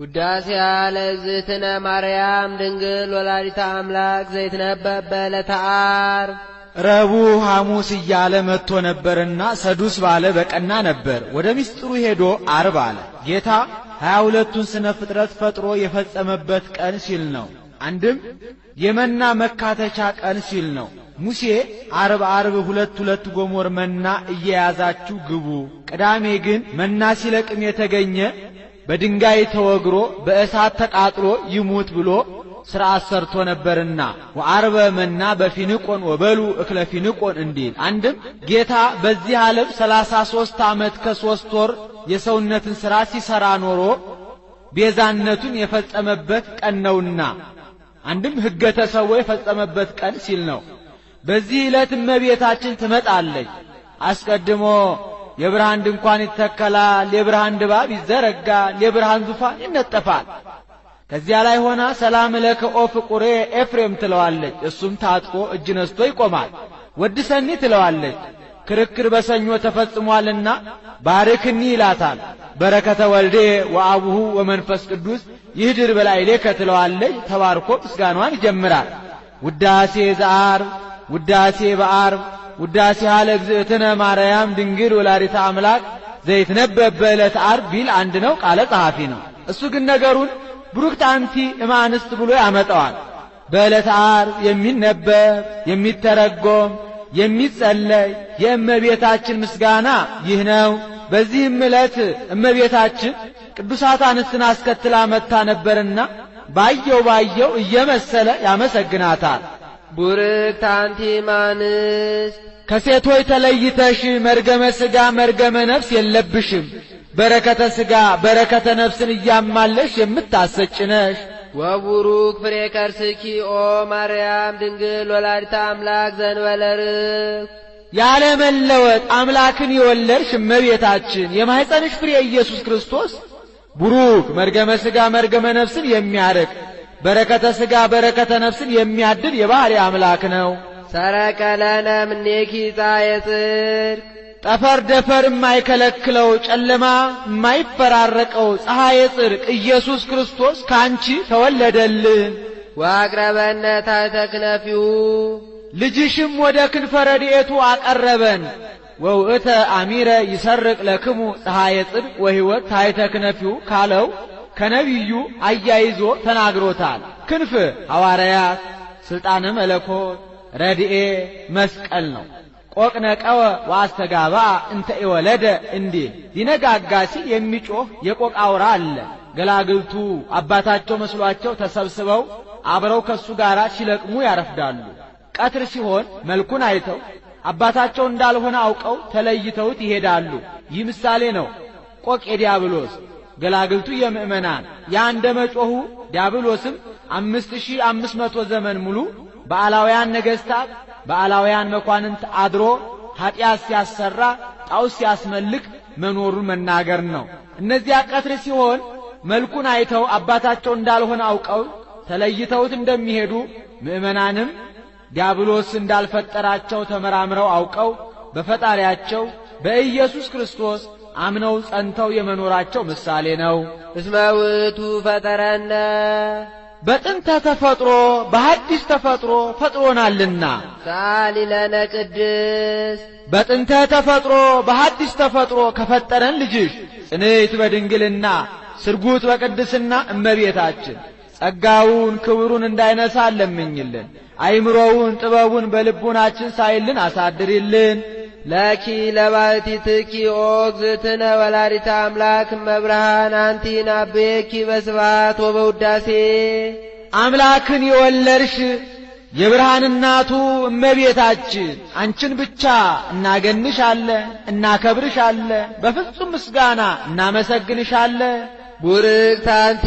ውዳሴ ለእግዝእትነ ማርያም ድንግል ወላዲተ አምላክ ዘይትነበብ በዕለተ ዓርብ። ረቡዕ ሐሙስ እያለ መጥቶ ነበርና ሰዱስ ባለ በቀና ነበር። ወደ ምስጢሩ ሄዶ ዓርብ አለ። ጌታ 22ቱን ስነ ፍጥረት ፈጥሮ የፈጸመበት ቀን ሲል ነው። አንድም የመና መካተቻ ቀን ሲል ነው። ሙሴ ዓርብ ሁለት ጎሞር መና እየያዛችሁ ግቡ፣ ቅዳሜ ግን መና ሲለቅም የተገኘ በድንጋይ ተወግሮ በእሳት ተቃጥሎ ይሙት ብሎ ሥርዓት ሰርቶ ነበርና ወዓርበ መና በፊንቆን ወበሉ እክለ ፊንቆን እንዲል። አንድም ጌታ በዚህ ዓለም 33 ዓመት ከ3 ወር የሰውነትን ሥራ ሲሰራ ኖሮ ቤዛነቱን የፈጸመበት ቀን ነውና አንድም ሕገ ተሰዎ የፈጸመበት ቀን ሲል ነው። በዚህ ዕለት እመቤታችን ትመጣለች። አስቀድሞ የብርሃን ድንኳን ይተከላል፣ የብርሃን ድባብ ይዘረጋል፣ የብርሃን ዙፋን ይነጠፋል። ከዚያ ላይ ሆና ሰላም ለከ ኦ ፍቁሬ ኤፍሬም ትለዋለች። እሱም ታጥቆ እጅ ነስቶ ይቆማል። ወድሰኒ ትለዋለች። ክርክር በሰኞ ተፈጽሟልና ባርክኒ ይላታል። በረከተ ወልዴ ወአቡሁ ወመንፈስ ቅዱስ ይህድር በላዕሌከ ትለዋለች። ተባርኮ ምስጋናዋን ይጀምራል። ውዳሴ ዘዓርብ፣ ውዳሴ በዓርብ፣ ውዳሴ ለእግዝእትነ ማርያም ድንግል ወላዲተ አምላክ ዘይትነበብ በዕለተ ዓርብ ቢል አንድ ነው፣ ቃለ ጸሐፊ ነው። እሱ ግን ነገሩን ብሩክት አንቲ እማንስት ብሎ ያመጣዋል። በዕለተ ዓርብ የሚነበብ የሚተረጎም የሚጸለይ የእመቤታችን ምስጋና ይህ ነው። በዚህም ዕለት እመቤታችን ቅዱሳት አንስትን አስከትላ መጥታ ነበርና ባየው እየመሰለ ያመሰግናታል። ቡርክት አንቲ እማንስት ከሴቶች ተለይተሽ መርገመ ሥጋ መርገመ ነፍስ የለብሽም። በረከተ ሥጋ በረከተ ነፍስን እያማለሽ የምታሰጭነሽ። ወቡሩክ ፍሬ ከርስኪ ኦ ማርያም ድንግል ወላዲተ አምላክ ዘእንበለ ርግብ ያለ መለወጥ አምላክን የወለድሽ እመቤታችን የማኅፀንሽ ፍሬ ኢየሱስ ክርስቶስ ቡሩክ መርገመ ሥጋ መርገመ ነፍስን የሚያርቅ በረከተ ሥጋ በረከተ ነፍስን የሚያድል የባሕርይ አምላክ ነው። ሰረቀ ለነ እምኔኪ ፀሐየ ጽድቅ ጠፈር ደፈር የማይከለክለው ጨለማ የማይፈራረቀው ፀሐየ ጽድቅ ኢየሱስ ክርስቶስ ካንቺ ተወለደልን። ወአቅረበነ ታሕተ ክነፊሁ ልጅሽም ወደ ክንፈ ረድኤቱ አቀረበን። ወውእተ አሚረ ይሰርቅ ለክሙ ፀሐየ ጽድቅ ወሕይወት ታሕተ ክነፊሁ ካለው ከነቢዩ አያይዞ ተናግሮታል። ክንፍ ሐዋርያት፣ ሥልጣነ መለኮት፣ ረድኤ መስቀል ነው። ቆቅነቀወ ወአስተጋባ እንተ ኢወለደ እንዲል ሊነጋጋ ሲል የሚጮህ የቆቅ አውራ አለ። ገላግልቱ አባታቸው መስሏቸው ተሰብስበው አብረው ከሱ ጋር ሲለቅሙ ያረፍዳሉ። ቀትር ሲሆን መልኩን አይተው አባታቸው እንዳልሆነ አውቀው ተለይተውት ይሄዳሉ። ይህ ምሳሌ ነው። ቆቅ የዲያብሎስ ገላግልቱ የምእመናን ያንደ መጮሁ ዲያብሎስም 5500 ዘመን ሙሉ በአላውያን ነገሥታት በአላውያን መኳንንት አድሮ ኃጢአት ሲያሰራ ጣዖት ሲያስመልክ መኖሩን መናገር ነው። እነዚያ ቀትር ሲሆን መልኩን አይተው አባታቸው እንዳልሆነ አውቀው ተለይተውት እንደሚሄዱ ምእመናንም ዲያብሎስ እንዳልፈጠራቸው ተመራምረው አውቀው በፈጣሪያቸው በኢየሱስ ክርስቶስ አምነው ጸንተው የመኖራቸው ምሳሌ ነው። እስመ ውእቱ ፈጠረነ በጥንተ ተፈጥሮ በሐዲስ ተፈጥሮ ፈጥሮናልና። ሰአሊ ለነ ቅድስት በጥንተ ተፈጥሮ በሐዲስ ተፈጥሮ ከፈጠረን ልጅሽ ጽንዕት በድንግልና ስርጉት በቅድስና እመቤታችን ጸጋውን ክብሩን እንዳይነሳ ለምኝልን። አይምሮውን ጥበቡን በልቡናችን ሳይልን አሳድሪልን። ለኪ ለባሕቲትኪ ኦ እግዝእትነ ወላዲተ አምላክ እመብርሃን አንቲ ናቤኪ በስብሐት ወበውዳሴ አምላክን የወለድሽ የብርሃን እናቱ እመቤታችን አንቺን ብቻ እናገንሻለን፣ እናከብርሻለን፣ በፍጹም ምስጋና እናመሰግንሻለን። ቡርክት አንቲ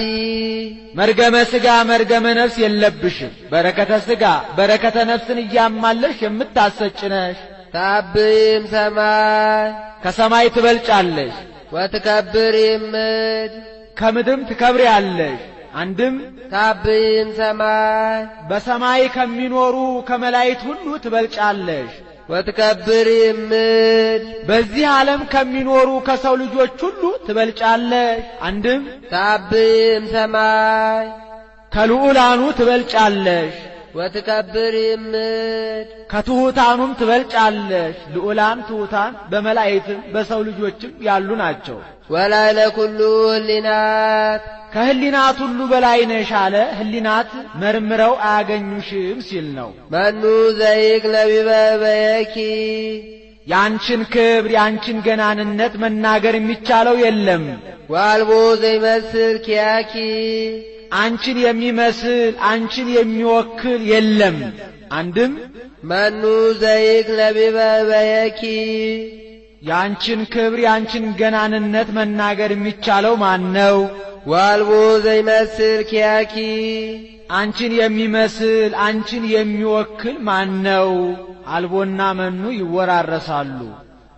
መርገመ ሥጋ መርገመ ነፍስ የለብሽም። በረከተ ሥጋ በረከተ ነፍስን እያማለሽ የምታሰጭነሽ። ታብይም ሰማይ ከሰማይ ትበልጫለሽ። ወትከብሪም ምድር ከምድርም ትከብሪያለሽ። አንድም ታብይም ሰማይ በሰማይ ከሚኖሩ ከመላእክት ሁሉ ትበልጫለሽ። ወትከብር ይምድ በዚህ ዓለም ከሚኖሩ ከሰው ልጆች ሁሉ ትበልጫለሽ። አንድም ታብይም ሰማይ ከልዑላኑ ትበልጫለሽ። ወትከብር ይምድ ከትሑታኑም ትበልጫለሽ። ልዑላን ትሑታን በመላእክትም በሰው ልጆችም ያሉ ናቸው። ወላዕለ ኩሉ ህሊናት ከህሊናት ሁሉ በላይ ነሽ አለ። ህሊናት መርምረው አያገኙሽም ሲል ነው። መኑ ዘይክል ነቢበ በየኪ ያንቺን ክብር ያንቺን ገናንነት መናገር የሚቻለው የለም። ወአልቦ ዘይመስል ኪያኪ አንቺን የሚመስል አንቺን የሚወክል የለም። አንድም መኑ ዘይክል ነቢበ በየኪ ያንቺን ክብር ያንቺን ገናንነት መናገር የሚቻለው ማን ነው? ወአልቦ ዘይመስል ኪያኪ አንቺን የሚመስል አንቺን የሚወክል ማን ነው? አልቦና መኑ ይወራረሳሉ።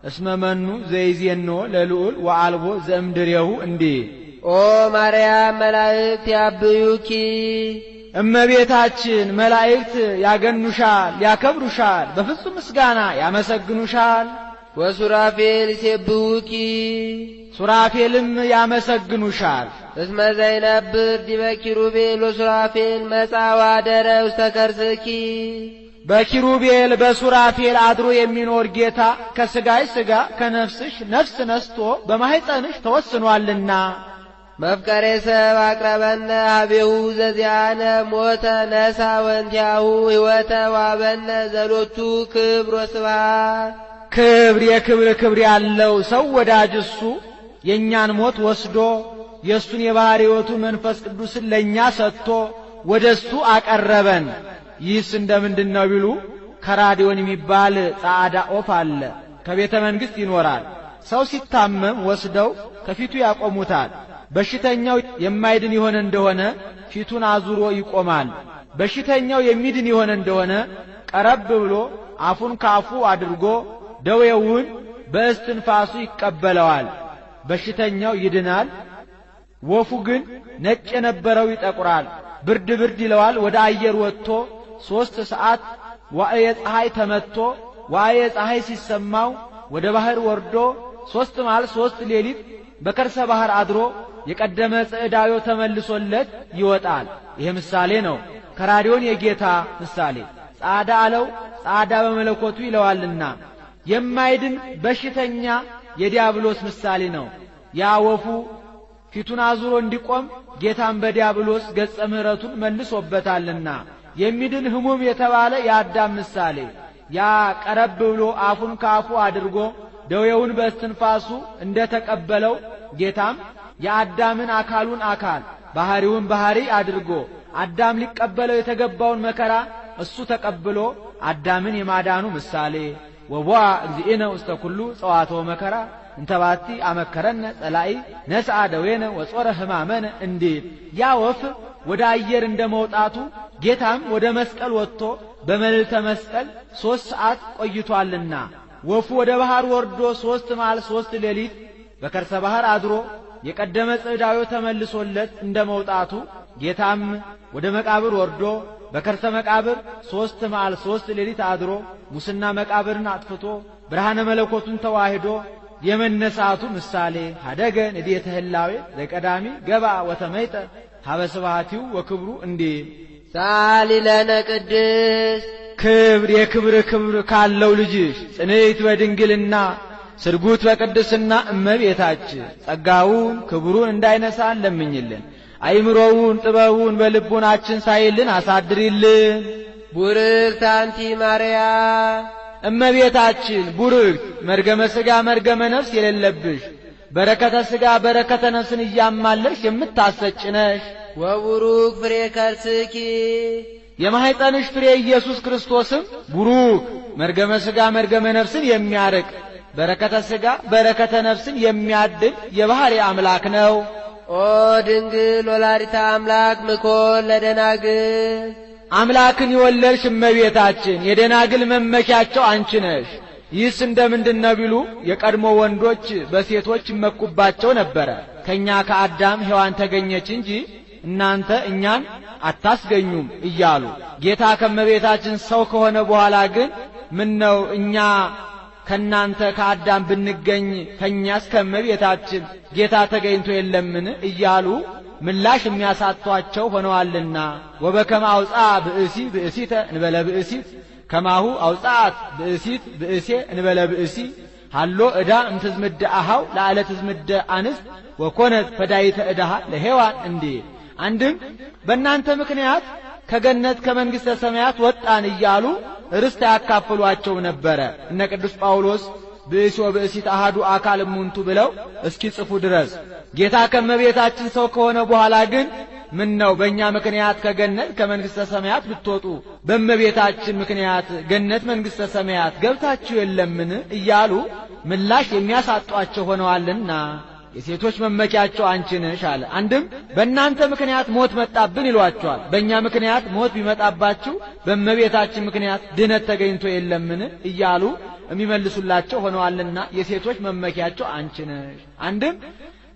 እስመ መኑ ዘይዜኖ ለልዑል ወአልቦ ዘእምድሬሁ እንዴ ኦ ማርያም መላእክት ያብዩኪ እመቤታችን መላእክት ያገኑሻል፣ ያከብሩሻል፣ በፍጹም ምስጋና ያመሰግኑሻል። ወሱራፌል ይሴብሑኪ ሱራፌልም ያመሰግኑሻል። እስመ ዘይነብር ዲበ ኪሩቤል ወሱራፌል መጽአ ወአደረ ውስተ ከርሥኪ በኪሩቤል በሱራፌል አድሮ የሚኖር ጌታ ከሥጋሽ ሥጋ ከነፍስሽ ነፍስ ነስቶ በማኅፀንሽ ተወስኗልና። መፍቀሬ ሰብ አቅረበነ ኀቤሁ ዘዚአነ ሞተ ነሣ ወእንቲአሁ ሕይወተ ወሀበነ ዘሎቱ ክብር ወስብሐት ክብር የክብር ክብር ያለው ሰው ወዳጅ እሱ የእኛን ሞት ወስዶ የእሱን የባሕርይ ሕይወቱ መንፈስ ቅዱስን ለእኛ ሰጥቶ ወደ እሱ አቀረበን። ይህስ እንደምንድን ነው ቢሉ ከራዲዮን የሚባል ጻዕዳ ኦፍ አለ። ከቤተ መንግሥት ይኖራል። ሰው ሲታመም ወስደው ከፊቱ ያቆሙታል። በሽተኛው የማይድን የሆነ እንደሆነ ፊቱን አዙሮ ይቆማል። በሽተኛው የሚድን የሆነ እንደሆነ ቀረብ ብሎ አፉን ካፉ አድርጎ ደዌውን በእስትንፋሱ ይቀበለዋል። በሽተኛው ይድናል። ወፉ ግን ነጭ የነበረው ይጠቁራል፣ ብርድ ብርድ ይለዋል። ወደ አየር ወጥቶ 3 ሰዓት ዋዕየ ፀሐይ ተመትቶ ዋዕየ ፀሐይ ሲሰማው ወደ ባህር ወርዶ 3 መዓልት 3 ሌሊት በከርሰ ባህር አድሮ የቀደመ ጽዕዳዮ ተመልሶለት ይወጣል። ይሄ ምሳሌ ነው። ከራዲዮን የጌታ ምሳሌ ጻዕዳ አለው። ጻዕዳ በመለኮቱ ይለዋልና የማይድን በሽተኛ የዲያብሎስ ምሳሌ ነው። ያ ወፉ ፊቱን አዙሮ እንዲቆም ጌታን በዲያብሎስ ገጸ ምሕረቱን መልሶበታልና የሚድን ሕሙም የተባለ የአዳም ምሳሌ ያ ቀረብ ብሎ አፉን ካፉ አድርጎ ደዌውን በእስትንፋሱ እንደተቀበለው ጌታም የአዳምን አካሉን አካል ባህሪውን ባህሪ አድርጎ አዳም ሊቀበለው የተገባውን መከራ እሱ ተቀብሎ አዳምን የማዳኑ ምሳሌ ወቦአ እግዚእነ ውስተ ኩሉ ጸዋትወ መከራ እንተባቲ አመከረነ ጸላኢ ነስአ ደዌነ ወጾረ ሕማመነ እንዴት ያ ወፍ ወደ አየር እንደመውጣቱ ጌታም ወደ መስቀል ወጥቶ በመልዕልተ መስቀል 3 ሰዓት ቆይቷልና ወፉ ወደ ባህር ወርዶ 3 መዓልት 3 ሌሊት በከርሰ ባህር አድሮ የቀደመ ጽዕዳዮ ተመልሶለት እንደመውጣቱ ጌታም ወደ መቃብር ወርዶ በከርሰ መቃብር 3 መዓልት 3 ሌሊት አድሮ ሙስና መቃብርን አጥፍቶ ብርሃነ መለኮቱን ተዋህዶ የመነሳቱ ምሳሌ ሀደገ ንዴተ ህላዌ ዘቀዳሚ ገባ ወተመይጠ ሀበ ስብሐቲሁ ወክብሩ እንዴ ሳሊ ለነ ቅድስት ክብር የክብር ክብር ካለው ልጅሽ ጽንዕት በድንግልና ስርጉት በቅድስና እመቤታችን ጸጋውን ክብሩን እንዳይነሳን ለምኝልን። አይምሮውን ጥበቡን በልቡናችን ሳይልን አሳድሪልን። ቡርክት አንቲ ማርያም እመቤታችን ቡርክት መርገመ ሥጋ መርገመ ነፍስ የሌለብሽ በረከተ ሥጋ በረከተ ነፍስን እያማለሽ የምታሰጭነሽ ወቡሩክ ፍሬ ከርስኪ የማኅፀንሽ ፍሬ ኢየሱስ ክርስቶስም ቡሩክ መርገመ ሥጋ መርገመ ነፍስን የሚያርቅ በረከተ ሥጋ በረከተ ነፍስን የሚያድል የባሕርይ አምላክ ነው። ኦ ድንግል ወላዲተ አምላክ ምኮን ለደናግል አምላክን የወለድሽ እመቤታችን የደናግል መመኪያቸው አንቺ ነሽ። ይህስ እንደምንድን ነው ቢሉ የቀድሞ ወንዶች በሴቶች ይመኩባቸው ነበረ። ከኛ ከአዳም ሔዋን ተገኘች እንጂ እናንተ እኛን አታስገኙም እያሉ ጌታ ከመቤታችን ሰው ከሆነ በኋላ ግን ምን ነው እኛ ከናንተ ከአዳም ብንገኝ ከኛስ ከመቤታችን ጌታ ተገኝቶ የለምን እያሉ ምላሽ የሚያሳጧቸው ሆነዋልና ወበከመ አውጻ ብእሲ ብእሲተ እንበለ ብእሲት ከማሁ አውጻት ብእሲት ብእሴ እንበለ ብእሲ ሃሎ ዕዳ እምትዝምደ አሃው ለዓለ ትዝምደ አንስት ወኮነት ፈዳይተ ዕዳሃ ለሔዋን እንዲል አንድም በእናንተ ምክንያት ከገነት ከመንግሥተ ሰማያት ወጣን እያሉ ርስት ያካፍሏቸው ነበረ። እነ ቅዱስ ጳውሎስ ብእሲ ወብእሲት አሃዱ አካል እሙንቱ ብለው እስኪ ጽፉ ድረስ ጌታ ከመቤታችን ሰው ከሆነ በኋላ ግን ምን ነው በእኛ ምክንያት ከገነት ከመንግሥተ ሰማያት ብትወጡ በመቤታችን ምክንያት ገነት መንግሥተ ሰማያት ገብታችሁ የለምን እያሉ ምላሽ የሚያሳጧቸው ሆነዋልና የሴቶች መመኪያቸው አንቺ ነሽ አለ። አንድም በእናንተ ምክንያት ሞት መጣብን ይሏቸዋል። በእኛ ምክንያት ሞት ቢመጣባችሁ በመቤታችን ምክንያት ድነት ተገኝቶ የለምን እያሉ የሚመልሱላቸው ሆነዋልና የሴቶች መመኪያቸው አንቺ ነሽ። አንድም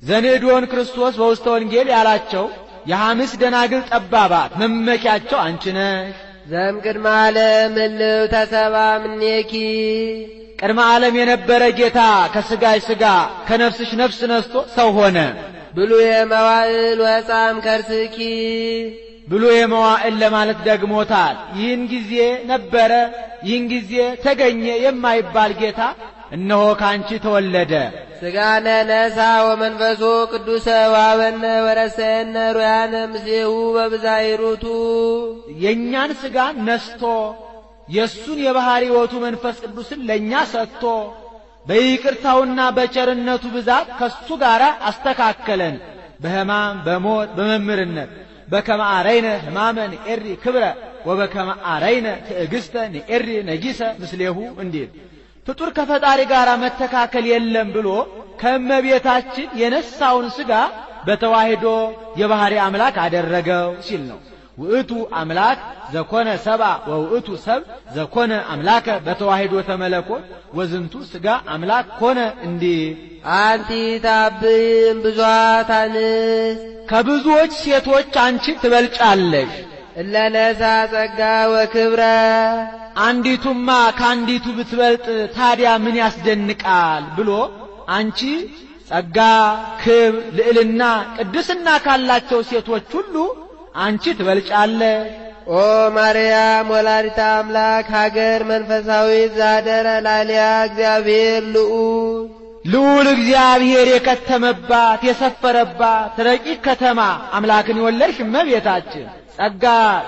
ዘንዕዶን ክርስቶስ በውስተ ወንጌል ያላቸው የሐምስ ደናግል ጠባባት መመኪያቸው አንቺ ነሽ። ዘእምቅድመ ዓለም እልው ተሰባ እምኔኪ ቅድመ ዓለም የነበረ ጌታ ከሥጋሽ ሥጋ ከነፍስሽ ነፍስ ነስቶ ሰው ሆነ። ብሉየ መዋዕል ወሕፃም ከርስኪ ብሉየ መዋዕል ለማለት ደግሞታል። ይህን ጊዜ ነበረ ይህን ጊዜ ተገኘ የማይባል ጌታ እነሆ ካንቺ ተወለደ። ሥጋነ ነሣ ወመንፈሶ ቅዱሰ ወሀበነ ወረሰየነ ሮያነ ምስሌሁ በብዛይሩቱ የእኛን ሥጋ ነስቶ የእሱን የባሕሪ ሕይወቱ መንፈስ ቅዱስን ለእኛ ሰጥቶ በይቅርታውና በቸርነቱ ብዛት ከሱ ጋር አስተካከለን። በሕማም በሞት በመምህርነት በከመ አረይነ ሕማመ ንኤሪ ክብረ ወበከመ አረይነ ትዕግሥተ ንኤሪ ነጊሰ ምስሌሁ እንዲል ፍጡር ከፈጣሪ ጋር መተካከል የለም ብሎ ከእመቤታችን የነሳውን ሥጋ በተዋሂዶ የባሕሪ አምላክ አደረገው ሲል ነው። ውእቱ አምላክ ዘኮነ ሰብአ ወውእቱ ሰብ ዘኮነ አምላከ በተዋሂዶ ተመለኮት ወዝንቱ ሥጋ አምላክ ኮነ እንዲህ አንቲ ታብይም ብዙኃት አንስት ከብዙዎች ሴቶች አንቺ ትበልጫለሽ። እለ ነሣ ጸጋ ወክብረ አንዲቱማ ከአንዲቱ ብትበልጥ ታዲያ ምን ያስደንቃል ብሎ አንቺ ጸጋ ክብር ልዕልና ቅድስና ካላቸው ሴቶች ሁሉ አንቺ ትበልጫለሽ። ኦ ማርያም ወላዲተ አምላክ ሀገር መንፈሳዊት ዛደረ ላሊያ እግዚአብሔር ልዑል እግዚአብሔር የከተመባት የሰፈረባት ረቂቅ ከተማ አምላክን የወለድሽ እመቤታችን ጸጋ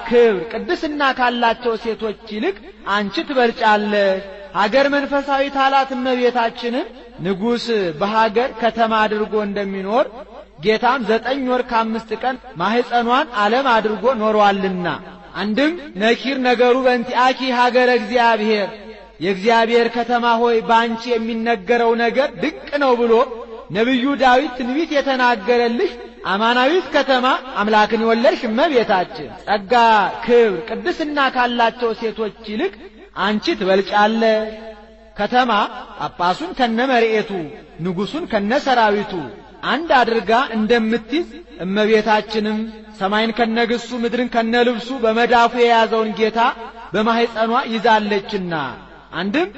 ክብር ቅድስና ካላቸው ሴቶች ይልቅ አንቺ ትበልጫለሽ። ሀገር መንፈሳዊት አላት እመቤታችንን ንጉሥ በሀገር ከተማ አድርጎ እንደሚኖር ጌታም 9 ወር ከ5 ቀን ማህፀኗን ዓለም አድርጎ ኖሯልና አንድም ነኪር ነገሩ በእንቲአኪ ሀገረ እግዚአብሔር የእግዚአብሔር ከተማ ሆይ ባንቺ የሚነገረው ነገር ድንቅ ነው ብሎ ነብዩ ዳዊት ትንቢት የተናገረልሽ አማናዊት ከተማ አምላክን የወለድሽ እመቤታችን ጸጋ ክብር ቅድስና ካላቸው ሴቶች ይልቅ አንቺ ትበልጫለሽ። ከተማ ጳጳሱን ከነመርኤቱ ንጉሡን ከነሰራዊቱ አንድ አድርጋ እንደምትይዝ እመቤታችንም ሰማይን ከነግሱ ምድርን ከነልብሱ በመዳፉ የያዘውን ጌታ በማህፀኗ ይዛለችና አንድም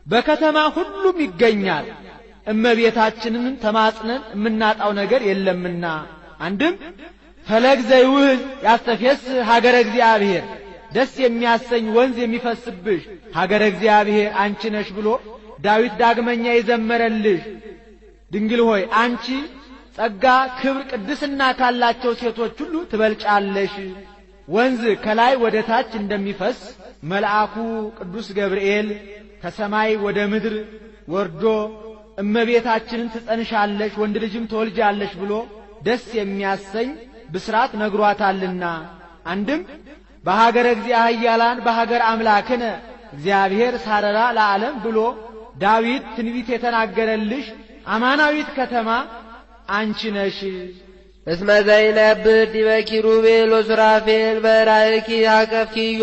በከተማ ሁሉም ይገኛል። እመቤታችንን ተማጽነን የምናጣው ነገር የለምና አንድም ፈለግ ዘይውህዝ ያስተፌስ ሀገረ እግዚአብሔር ደስ የሚያሰኝ ወንዝ የሚፈስብሽ ሀገረ እግዚአብሔር አንቺ ነሽ ብሎ ዳዊት ዳግመኛ የዘመረልሽ ድንግል ሆይ አንቺ ጸጋ ክብር ቅድስና ካላቸው ሴቶች ሁሉ ትበልጫለሽ። ወንዝ ከላይ ወደ ታች እንደሚፈስ መልአኩ ቅዱስ ገብርኤል ከሰማይ ወደ ምድር ወርዶ እመቤታችንን ትጸንሻለሽ ወንድ ልጅም ትወልጃለሽ ብሎ ደስ የሚያሰኝ ብስራት ነግሯታልና አንድም በሀገረ እግዚአብሔራን በሀገር አምላክነ እግዚአብሔር ሳረራ ለዓለም ብሎ ዳዊት ትንቢት የተናገረልሽ አማናዊት ከተማ አንቺ ነሽ። እስመ ዘይነብር ዲበ ኪሩቤል ወሱራፌል በራእኪ አቀፍኪዮ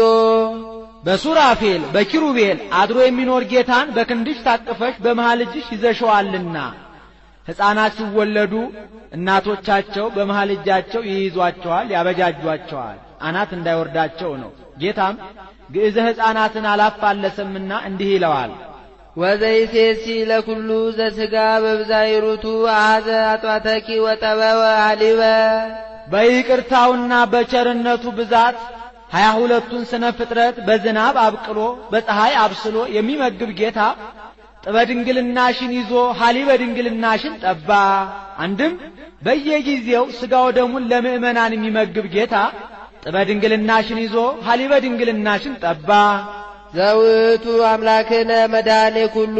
በሱራፌል በኪሩቤል አድሮ የሚኖር ጌታን በክንድሽ ታቅፈሽ በመሃል እጅሽ ይዘሽዋልና ሕፃናት ሲወለዱ እናቶቻቸው በመሃል እጃቸው ይይዟቸዋል ያበጃጇቸዋል አናት እንዳይወርዳቸው ነው። ጌታም ግዕዘ ሕፃናትን አላፋለሰምና እንዲህ ይለዋል። ወዘይሴሲ ለኩሉ ዘሥጋ በብዛይሩቱ አሐዘ አጥዋተኪ ወጠበወ ሀሊበ። በይቅርታውና በቸርነቱ ብዛት 22ቱን ስነ ፍጥረት በዝናብ አብቅሎ በፀሐይ አብስሎ የሚመግብ ጌታ ጥበድንግልናሽን ይዞ ሀሊበ ድንግልናሽን ጠባ። አንድም በየጊዜው ሥጋው ደሙን ለምእመናን የሚመግብ ጌታ ጥበድንግልናሽን ይዞ ሀሊበ ድንግልናሽን ጠባ። ዘውቱ አምላክነ መድኃኔ ኩሉ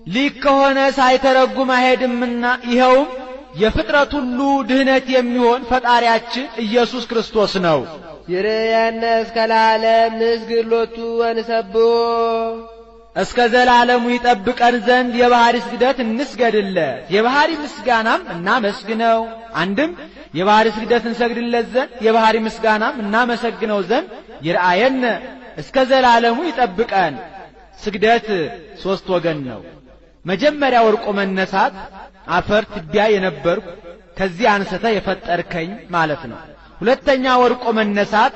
ሊክ ከሆነ ሳይተረጉም አይሄድምና ይኸውም የፍጥረት ሁሉ ድህነት የሚሆን ፈጣሪያችን ኢየሱስ ክርስቶስ ነው። ይርየነ እስከ ለዓለም ንስግድ ሎቱ ወንሰብሖ። እስከ ዘላለሙ ይጠብቀን ዘንድ የባህሪ ስግደት እንስገድለት፣ የባህሪ ምስጋናም እናመስግነው። አንድም የባህሪ ስግደት እንሰግድለት ዘንድ የባህሪ ምስጋናም እናመሰግነው ዘንድ ይርአየነ እስከ ዘላለሙ ይጠብቀን። ስግደት 3 ወገን ነው። መጀመሪያ ወርቆ መነሳት አፈር ትቢያ የነበርኩ ከዚህ አንስተ የፈጠርከኝ ማለት ነው። ሁለተኛ ወርቆ መነሳት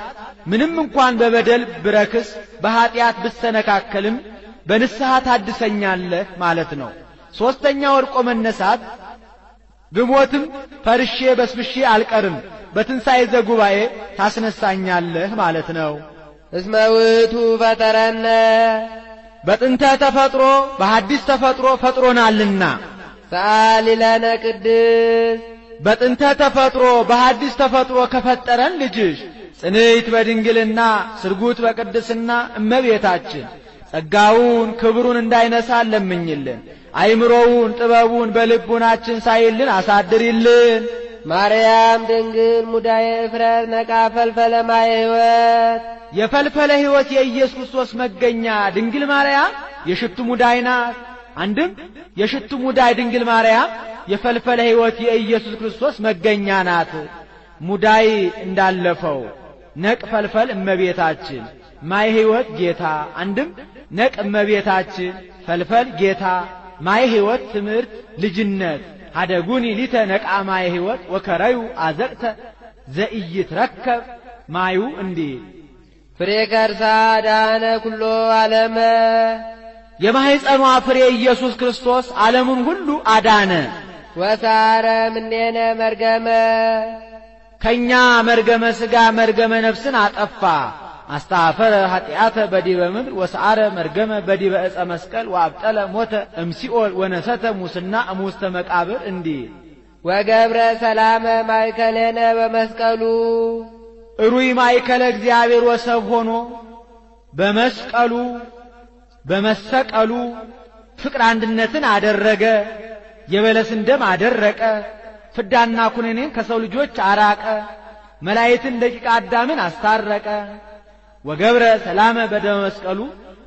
ምንም እንኳን በበደል ብረክስ በኃጢአት ብሰነካከልም በንስሐ ታድሰኛለህ ማለት ነው። ሶስተኛ ወርቆ መነሳት ብሞትም ፈርሼ በስብሼ አልቀርም በትንሣኤ ዘጉባኤ ታስነሳኛለህ ማለት ነው። እስመ ውእቱ ፈጠረነ በጥንተ ተፈጥሮ በሐዲስ ተፈጥሮ ፈጥሮናልና። ሰአሊ ለነ ቅድስት በጥንተ ተፈጥሮ በሐዲስ ተፈጥሮ ከፈጠረን ልጅሽ ጽንዕት በድንግልና ስርጉት በቅድስና እመቤታችን ጸጋውን ክብሩን እንዳይነሳን ለምኝልን። አይምሮውን ጥበቡን በልቡናችን ሳይልን አሳድሪልን። ማርያም ድንግል ሙዳየ እፍረት ነቃ ፈልፈለ ማየ ሕይወት የፈልፈለ ሕይወት የኢየሱስ ክርስቶስ መገኛ ድንግል ማርያም የሽቱ ሙዳይ ናት። አንድም የሽቱ ሙዳይ ድንግል ማርያም የፈልፈለ ሕይወት የኢየሱስ ክርስቶስ መገኛ ናት። ሙዳይ እንዳለፈው ነቅ ፈልፈል እመቤታችን ማይ ሕይወት ጌታ። አንድም ነቅ እመቤታችን ፈልፈል ጌታ ማይ ሕይወት ትምህርት ልጅነት ሀደጉኒ ሊተ ነቃ ማየ ሕይወት ወከረዩ አዘቅተ ዘኢይትረከብ ማዩ እንዲህ ፍሬ ከርሳ ዳነ ኩሎ ዓለመ የማኅፀኗ ፍሬ ኢየሱስ ክርስቶስ ዓለሙን ሁሉ አዳነ። ወሳረ ምኔነ መርገመ ከኛ መርገመ ሥጋ መርገመ ነፍስን አጠፋ። አስተአፈረ ኃጢአተ በዲበ ምድር ወሰአረ መርገመ በዲበ ዕፀ መስቀል ወአብጠለ ሞተ እምሲኦል ወነሰተ ሙስና እሙስተ መቃብር እንዲህ ወገብረ ሰላመ ማእከለነ በመስቀሉ እሩይ ማእከለ እግዚአብሔር ወሰብ ሆኖ በመስቀሉ በመሰቀሉ ፍቅር አንድነትን አደረገ። የበለስን ደም አደረቀ። ፍዳና ኩነኔን ከሰው ልጆች አራቀ። መላእክትን ደቂቀ አዳምን አስታረቀ። ወገብረ ሰላመ በደመ መስቀሉ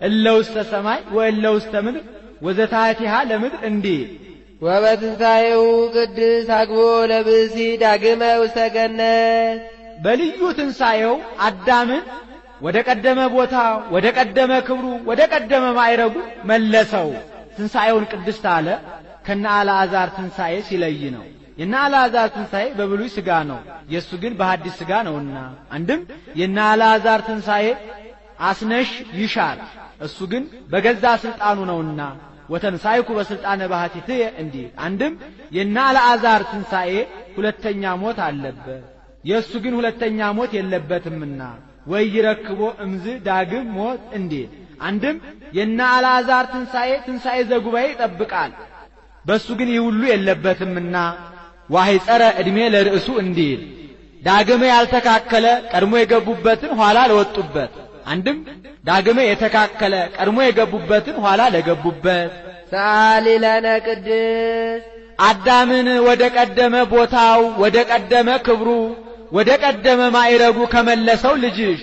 እለ ውስተ ሰማይ ወእለ ውስተ ምድር ወዘታቲሃ ለምድር እንዲህ ወበትንሣኤሁ ቅድስ አግቦ ለብእሲ ዳግመ ውስተ ገነት በልዩ ትንሣኤው አዳምን ወደ ቀደመ ቦታ ወደ ቀደመ ክብሩ ወደ ቀደመ ማዕረጉ መለሰው። ትንሣኤውን ቅድስት አለ ከነ አልዓዛር ትንሣኤ ሲለይ ነው። የነ አልዓዛር ትንሣኤ በብሉይ ሥጋ ነው፣ የእሱ ግን በሐዲስ ሥጋ ነውና። አንድም የነ አልዓዛር ትንሣኤ አስነሽ ይሻር፣ እሱ ግን በገዛ ሥልጣኑ ነውና ወተንሣይኩ በሥልጣነ ባሕቲትየ እንዲህ። አንድም የነ አልዓዛር ትንሣኤ ሁለተኛ ሞት አለበት፣ የእሱ ግን ሁለተኛ ሞት የለበትምና ወይረክቦ እምዝ ዳግም ሞት እንዲህ። አንድም የነ አልዓዛር ትንሣኤ ትንሣኤ ዘጉባኤ ይጠብቃል፣ በእሱ ግን ይህ ሁሉ የለበትምና ዋሂጸረ ዕድሜ ለርእሱ እንዲል ዳግመ ያልተካከለ ቀድሞ የገቡበትን ኋላ ለወጡበት። አንድም ዳግመ የተካከለ ቀድሞ የገቡበትን ኋላ ለገቡበት። ሰአሊ ለነ ቅድስት አዳምን ወደ ቀደመ ቦታው ወደ ቀደመ ክብሩ ወደ ቀደመ ማዕረጉ ከመለሰው ልጅሽ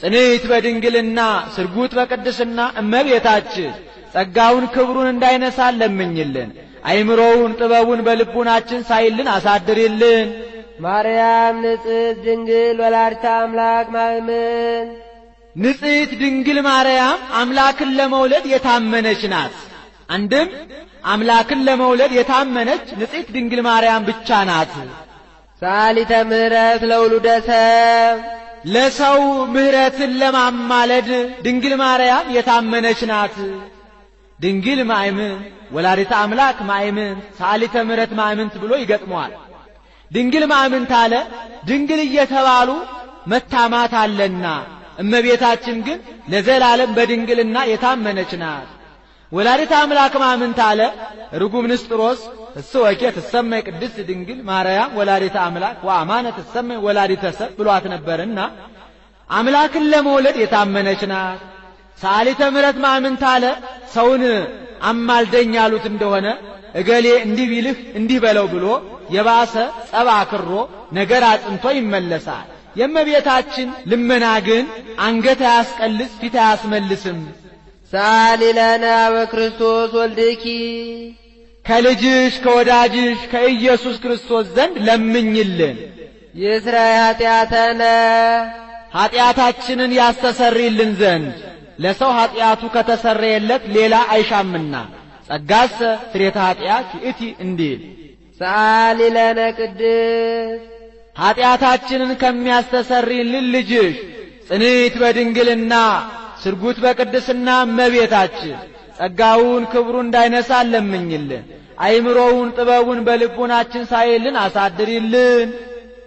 ጽንዕት በድንግልና ስርጉት በቅድስና እመቤታችን ጸጋውን ክብሩን እንዳይነሳን ለምኝልን። አይምሮውን ጥበቡን በልቡናችን ሳይልን አሳድሪልን። ማርያም ንጽሕት ድንግል ወላዲተ አምላክ ማእምን ንጽሕት ድንግል ማርያም አምላክን ለመውለድ የታመነች ናት። አንድም አምላክን ለመውለድ የታመነች ንጽሕት ድንግል ማርያም ብቻ ናት። ሰአሊተ ምሕረት ለውሉደ ሰብ ለሰው ምሕረትን ለማማለድ ድንግል ማርያም የታመነች ናት። ድንግል ማእምን ወላዲተ አምላክ ማእምን ሰዓሊተ ምሕረት ማእምንት ብሎ ይገጥመዋል። ድንግል ማእምንት አለ ድንግል እየተባሉ መታማት አለና፣ እመቤታችን ግን ለዘላለም በድንግልና የታመነች ናት። ወላዲተ አምላክ ማእምንት አለ ርጉም ንስጥሮስ እሰወኬ ትሰመይ ቅድስት ድንግል ማርያም ወላዲተ አምላክ ወአማነ ትሰመይ ወላዲተ ሰብ ብሏት ነበርና አምላክን ለመውለድ የታመነች ናት። ሰዓሊተ ምሕረት ማእምንት አለ ሰውን አማልደኝ ያሉት እንደሆነ እገሌ እንዲህ ቢልህ እንዲህ በለው ብሎ የባሰ ጸባ አክሮ ነገር አጽንቶ ይመለሳል። የእመቤታችን ልመና ግን አንገት አያስቀልስ ፊት አያስመልስም። ሰአሊ ለነ በክርስቶስ ወልድኪ ከልጅሽ ከወዳጅሽ ከኢየሱስ ክርስቶስ ዘንድ ለምኝልን። ይስራይ ኃጢአተነ ኃጢአታችንን ያስተሰርይልን ዘንድ ለሰው ኃጢአቱ ከተሰረየለት ሌላ አይሻምና ጸጋሰ ስርየተ ኃጢአት ይእቲ እንዲል ሰአሊ ለነ ቅድስት ኃጢአታችንን ከሚያስተሰርይልን ልጅሽ ጽንዕት በድንግልና ስርጉት በቅድስና እመቤታችን ጸጋውን ክብሩን እንዳይነሳን ለምኝልን። አይምሮውን ጥበቡን በልቡናችን ሳይልን አሳድሪልን።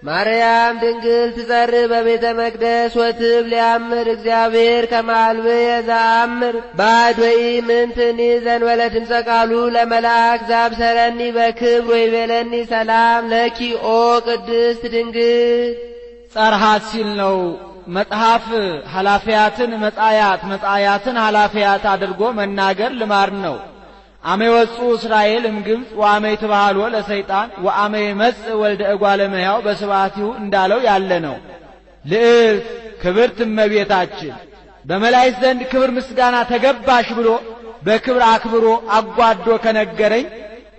ማርያም ድንግል ትጸርይ በቤተ መቅደስ ወትብ ሊያምር እግዚአብሔር ከማልብየ ዘአምር ባዕድ ወኢምንትኒ ዘእንበለ ድምፀ ቃሉ ለመልአክ ዘአብሰረኒ በክብር ወይቤለኒ ሰላም ለኪ ኦ ቅድስት ድንግል። ጸርሃት ሲል ነው። መጽሐፍ ኃላፊያትን መጻያት መጻያትን ኃላፊያት አድርጎ መናገር ልማድ ነው። አመ ይወፁ እስራኤል እምግብፅ ወአመ ይትባሃሎ ለሰይጣን ወአመ ይመጽእ ወልደ እጓለ እመሕያው በስብሐቲሁ እንዳለው ያለ ነው። ልዕልት ክብርት እመቤታችን በመላእክት ዘንድ ክብር ምስጋና ተገባሽ ብሎ በክብር አክብሮ አጓዶ ከነገረኝ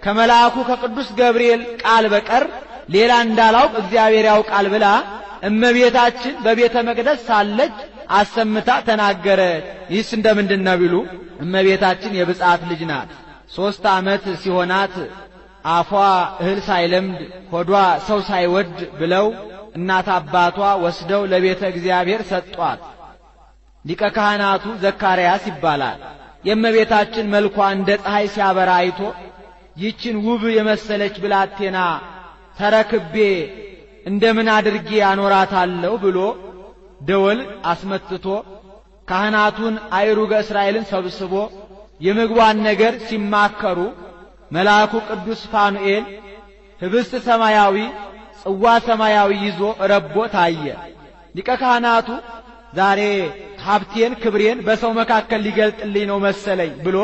ከመልአኩ ከቅዱስ ገብርኤል ቃል በቀር ሌላ እንዳላውቅ እግዚአብሔር ያውቃል ብላ እመቤታችን በቤተ መቅደስ ሳለች አሰምታ ተናገረች። ይህስ እንደምንድነው ቢሉ እመቤታችን የብፅዓት ልጅ ናት። 3 ዓመት ሲሆናት አፏ እህል ሳይለምድ ሆዷ ሰው ሳይወድ ብለው እናት አባቷ ወስደው ለቤተ እግዚአብሔር ሰጧት። ሊቀ ካህናቱ ዘካርያስ ይባላል። የእመቤታችን መልኳ እንደ ፀሐይ ሲያበራ አይቶ ይችን ውብ የመሰለች ብላቴና ተረክቤ እንደምን አድርጌ አኖራታለሁ ብሎ ደወል አስመትቶ ካህናቱን አይሩገ እስራኤልን ሰብስቦ የምግቧን ነገር ሲማከሩ መልአኩ ቅዱስ ፋኑኤል ህብስት ሰማያዊ ጽዋ ሰማያዊ ይዞ ረቦ ታየ። ሊቀ ካህናቱ ዛሬ ሀብቴን ክብሬን በሰው መካከል ሊገልጥልኝ ነው መሰለኝ ብሎ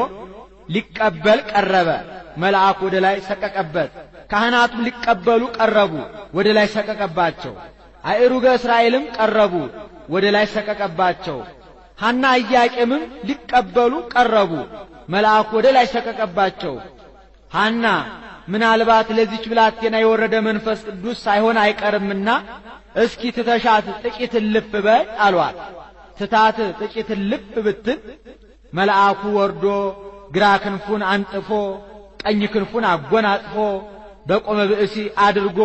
ሊቀበል ቀረበ። መልአኩ ወደ ላይ ሰቀቀበት። ካህናቱ ሊቀበሉ ቀረቡ፣ ወደ ላይ ሰቀቀባቸው። አይሩገ እስራኤልም ቀረቡ፣ ወደ ላይ ሰቀቀባቸው። ሐና ኢያቄምም ሊቀበሉ ቀረቡ፣ መልአኩ ወደ ላይ ሰቀቀባቸው። ሐና ምናልባት ለዚች ብላቴና የወረደ መንፈስ ቅዱስ ሳይሆን አይቀርምና እስኪ ትተሻት ጥቂት ልፍ በይ አሏት። ትታት ጥቂት ልፍ ብትል መልአኩ ወርዶ ግራ ክንፉን አንጥፎ ቀኝ ክንፉን አጎናጽፎ በቆመ ብእሲ አድርጎ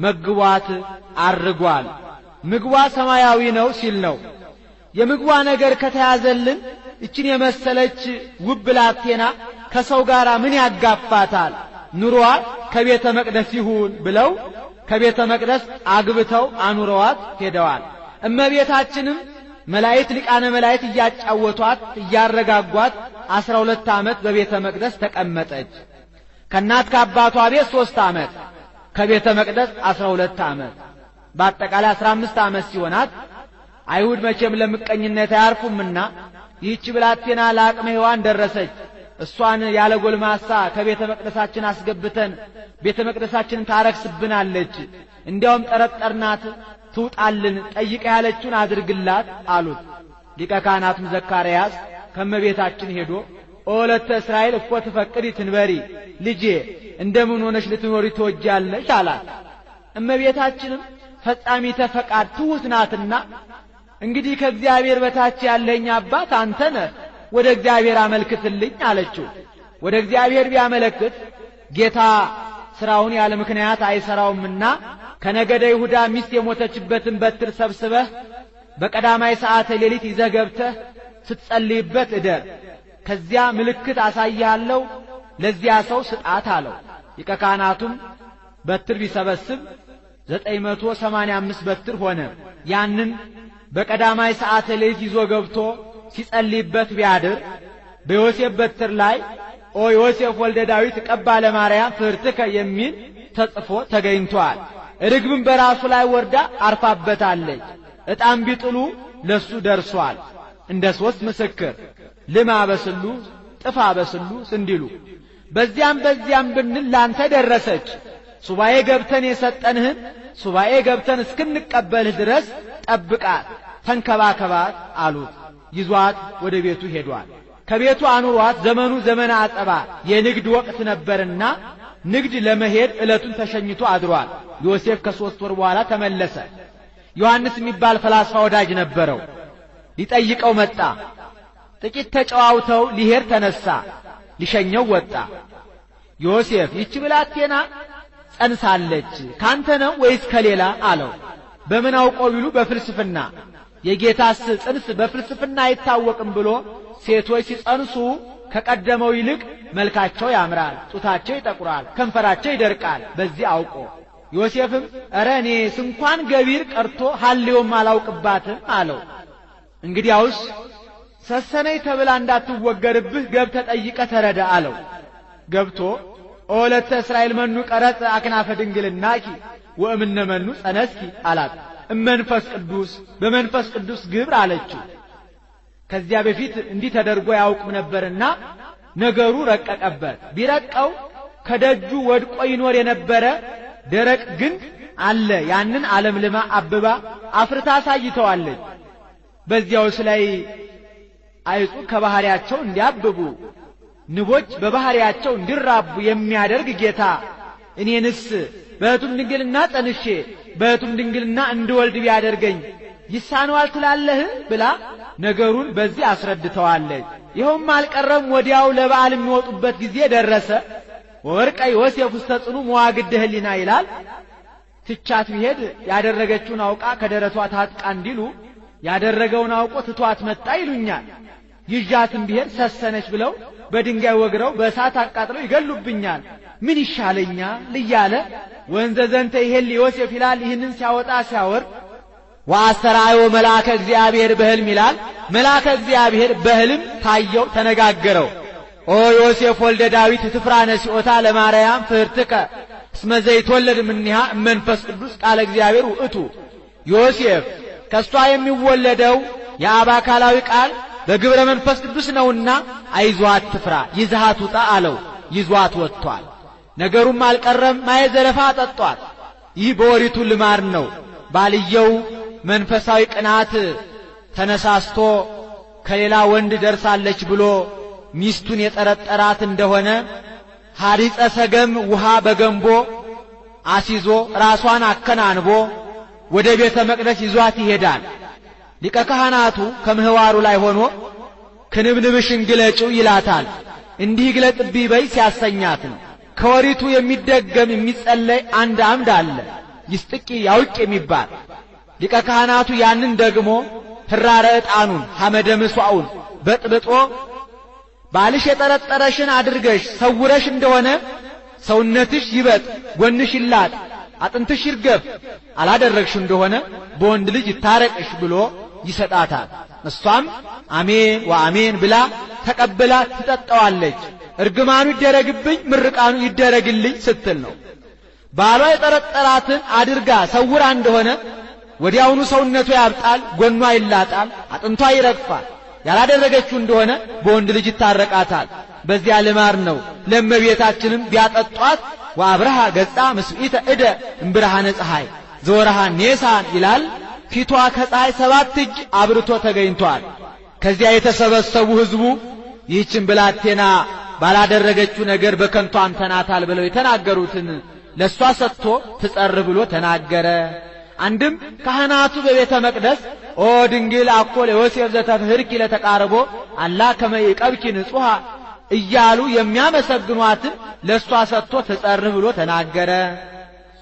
መግቧት አርጓል። ምግቧ ሰማያዊ ነው ሲል ነው። የምግቧ ነገር ከተያዘልን እችን የመሰለች ውብ ብላቴና ከሰው ጋር ምን ያጋፋታል? ኑሮዋ ከቤተ መቅደስ ይሁን ብለው ከቤተ መቅደስ አግብተው አኑረዋት ሄደዋል። እመቤታችንም መላእክት ሊቃነ መላእክት እያጫወቷት እያረጋጓት 12 ዓመት በቤተ መቅደስ ተቀመጠች። ከእናት ከአባቷ ቤት 3 ዓመት ከቤተ መቅደስ 12 ዓመት በአጠቃላይ 15 ዓመት ሲሆናት አይሁድ መቼም ለምቀኝነት አያርፉምና ይህች ብላቴና ለአቅመ ሔዋን ደረሰች። እሷን ያለ ጎልማሳ ከቤተ መቅደሳችን አስገብተን ቤተ መቅደሳችንን ታረክስብናለች፣ እንዲያውም ጠረጠርናት፣ ትውጣልን፣ ጠይቀ ያለችውን አድርግላት አሉት። ሊቀ ካህናቱም ዘካርያስ ከመቤታችን ሄዶ ኦለተ እስራኤል እፎ ትፈቅዲ ትንበሪ፣ ልጄ እንደምን ሆነሽ ልትኖሪ ትወጃለሽ አላት። እመቤታችንም ፈጻሚተ ፈቃድ ትሑት ናትና እንግዲህ ከእግዚአብሔር በታች ያለኝ አባት አንተ ነህ፣ ወደ እግዚአብሔር አመልክትልኝ አለችው። ወደ እግዚአብሔር ቢያመለክት ጌታ ስራውን ያለ ምክንያት አይሰራውምና ከነገደ ይሁዳ ሚስት የሞተችበትን በትር ሰብስበህ በቀዳማይ ሰዓተ ሌሊት ይዘህ ገብተህ ስትጸልይበት እደር። ከዚያ ምልክት አሳይሃለሁ፣ ለዚያ ሰው ስጣት አለው። ሊቀ ካህናቱም በትር ቢሰበስብ 985 በትር ሆነ። ያንን በቀዳማይ ሰዓተ ሌሊት ይዞ ገብቶ ሲጸልይበት ቢያድር በዮሴፍ በትር ላይ ኦ ዮሴፍ ወልደ ዳዊት ቀባ ለማርያም ፍርትከ የሚል ተጽፎ ተገኝቷል። ርግብም በራሱ ላይ ወርዳ አርፋበታለች። ዕጣም ቢጥሉ ለሱ ደርሷል። እንደ 3 ምስክር ልማ በስሉ ጥፋ በስሉ እንዲሉ በዚያም ብንል ላንተ ደረሰች። ሱባኤ ገብተን የሰጠንህን ሱባኤ ገብተን እስክንቀበልህ ድረስ ጠብቃት፣ ተንከባከባት አሉት። ይዟት ወደ ቤቱ ሄዷል። ከቤቱ አኑሯት። ዘመኑ ዘመነ አጸባ የንግድ ወቅት ነበርና ንግድ ለመሄድ ዕለቱን ተሸኝቶ አድሯል። ዮሴፍ ከ3 ወር በኋላ ተመለሰ። ዮሐንስ የሚባል ፈላስፋ ወዳጅ ነበረው። ሊጠይቀው መጣ። ጥቂት ተጨዋውተው ሊሄድ ተነሳ። ሊሸኘው ወጣ። ዮሴፍ ይህች ብላቴና ጸንሳለች፣ ካንተ ነው ወይስ ከሌላ አለው። በምን አውቀው ቢሉ በፍልስፍና የጌታስ ጽንስ በፍልስፍና አይታወቅም ብሎ ሴቶች ሲጸንሱ ከቀደመው ይልቅ መልካቸው ያምራል፣ ጡታቸው ይጠቁራል፣ ከንፈራቸው ይደርቃል። በዚህ አውቆ ዮሴፍም ኧረ እኔስ እንኳን ገቢር ቀርቶ ሐሌውም አላውቅባትም አለው። እንግዲያውስ ሰሰነይ ተብላ እንዳትወገርብህ ገብተህ ጠይቀህ ተረዳ አለው። ገብቶ ኦለተ እስራኤል መኑ ቀረጸ አክናፈ ድንግልናኪ ወእምነ መኑ ጸነስኪ አላት። እመንፈስ ቅዱስ በመንፈስ ቅዱስ ግብር አለችው። ከዚያ በፊት እንዲህ ተደርጎ ያውቅም ነበርና ነገሩ ረቀቀበት። ቢረቀው ከደጁ ወድቆ ይኖር የነበረ ደረቅ ግንድ አለ። ያንን ዓለምልማ አብባ አፍርታ አሳይተዋለች። በዚያውስ ላይ አይጹ ከባህሪያቸው እንዲያብቡ ንቦች በባህሪያቸው እንዲራቡ የሚያደርግ ጌታ እኔንስ በሕቱም ድንግልና ጸንሼ በሕቱም ድንግልና እንድወልድ ቢያደርገኝ ይሳነዋል ትላለህ ብላ ነገሩን በዚህ አስረድተዋለች። ይኸውም አልቀረም። ወዲያው ለበዓል የሚወጡበት ጊዜ ደረሰ። ወወርቀ ዮሴፍ ውስተ ጽኑ መዋግደ ሕሊና ይላል። ትቻት ቢሄድ ያደረገችውን አውቃ ከደረቷ ታጥቃ እንዲሉ ያደረገውን አውቆ ትቷት መጣ ይሉኛል። ይዣትም ቢሄድ ሰሰነች ብለው በድንጋይ ወግረው በእሳት አቃጥለው ይገሉብኛል። ምን ይሻለኛል እያለ ወንዘ ዘንተ ይሄል ዮሴፍ ይላል። ይህንን ሲያወጣ ሲያወርድ ወአስተርአዮ መልአከ እግዚአብሔር በሕልም ይላል። መልአከ እግዚአብሔር በሕልም ታየው፣ ተነጋገረው። ኦ ዮሴፍ ወልደ ዳዊት ትፍራነ ሲኦታ ለማርያም ፍርትከ እስመ ዘይትወለድ እምኔሃ መንፈስ ቅዱስ ቃለ እግዚአብሔር ውእቱ። ዮሴፍ ከሷ የሚወለደው የአብ አካላዊ ቃል በግብረ መንፈስ ቅዱስ ነውና አይዟት ትፍራ፣ ይዛት ውጣ አለው። ይዟት ወጥቷል። ነገሩም አልቀረም። ማየ ዘለፋ አጠጧት። ይህ በወሪቱ ልማድ ነው። ባልየው መንፈሳዊ ቅናት ተነሳስቶ ከሌላ ወንድ ደርሳለች ብሎ ሚስቱን የጠረጠራት እንደሆነ ሐሪጸ ሰገም ውሃ በገንቦ አሲዞ ራሷን አከናንቦ ወደ ቤተ መቅደስ ይዟት ይሄዳል። ሊቀ ካህናቱ ከምህዋሩ ላይ ሆኖ ክንብንብሽን ግለጪው ይላታል። እንዲህ ግለጥብኝ በይ ሲያሰኛት ነው። ከወሪቱ የሚደገም የሚጸለይ አንድ አምድ አለ፣ ይስጥቂ ያውቅ የሚባል። ሊቀ ካህናቱ ያንን ደግሞ ህራረ ዕጣኑን ሐመደ ምስዋውን በጥብጦ ባልሽ የጠረጠረሽን አድርገሽ ሰውረሽ እንደሆነ ሰውነትሽ ይበጥ፣ ጎንሽ ይላጥ፣ አጥንትሽ ይርገፍ፣ አላደረግሽ እንደሆነ በወንድ ልጅ ይታረቅሽ ብሎ ይሰጣታል። እሷም አሜን ወአሜን ብላ ተቀብላ ትጠጣዋለች። እርግማኑ ይደረግብኝ ምርቃኑ ይደረግልኝ ስትል ነው። ባሏ የጠረጠራትን አድርጋ ሰውራ እንደሆነ ወዲያውኑ ሰውነቷ ያብጣል፣ ጎኗ ይላጣል፣ አጥንቷ ይረግፋል። ያላደረገችው እንደሆነ በወንድ ልጅ ይታረቃታል። በዚያ ልማድ ነው። ለእመቤታችንም ቢያጠጧት ወአብርሃ ገጻ ምስኢተ እደ እምብርሃነ ፀሐይ ዘወርሃ ኔሳን ይላል። ፊቷ ከፀሐይ 7 እጅ አብርቶ ተገኝቷል። ከዚያ የተሰበሰቡ ሕዝቡ ይህችን ብላቴና ባላደረገችው ነገር በከንቱ አምተናታል ብለው የተናገሩትን ለሷ ሰጥቶ ትጸር ብሎ ተናገረ። አንድም ካህናቱ በቤተ መቅደስ ኦ ድንግል አኮ ለዮሴፍ ዘተፍህርኪ ለተቃርቦ አላ ከመ ይቀብኪ ንጹሃ እያሉ የሚያመሰግኗትን ለሷ ሰጥቶ ትጸር ብሎ ተናገረ።